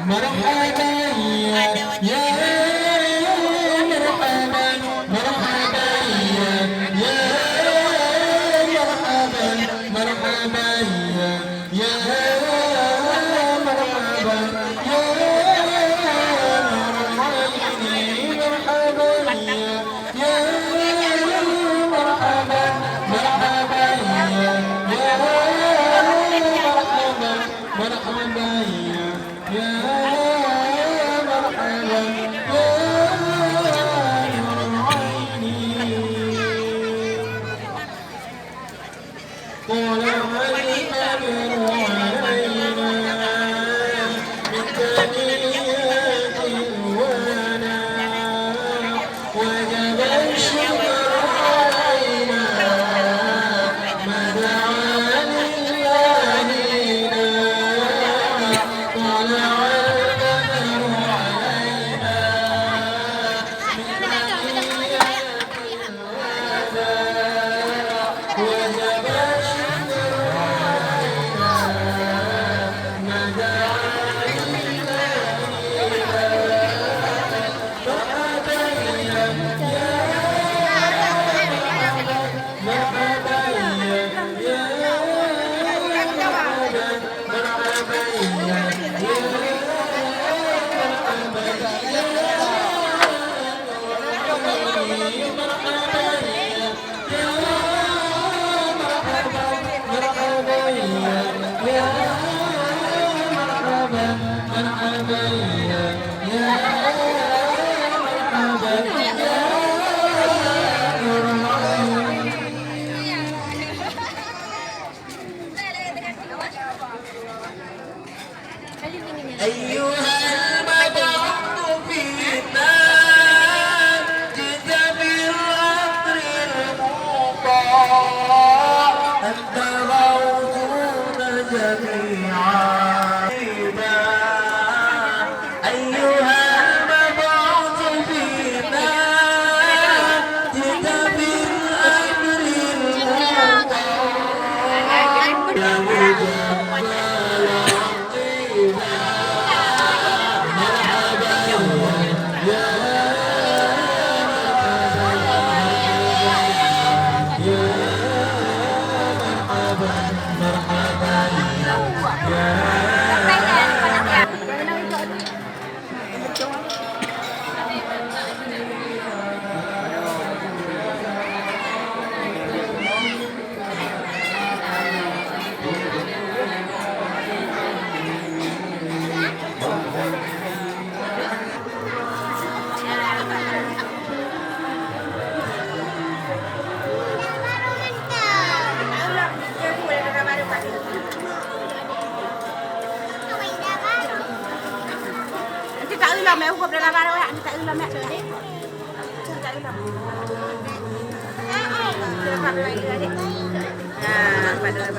مرحبا يا مرحبا مرحبا يا مرحبا مرحبا يا مرحبا يا مرحبا يا مرحبا مرحبا يا مرحبا يا مرحبا طلع القمر علينا من ثنيات الونا وجب الشكر علينا ما دعا لله طلع القمر علينا من ثنيات الونا وجب أيها المبعوث فينا جئت بالأمر المطاع أنت غوثنا جميعا أيها المبعوث فينا جئت بالأمر là mẹ không được làm đâu ạ, tại là mẹ chơi đấy. Tại là à, phải đợi.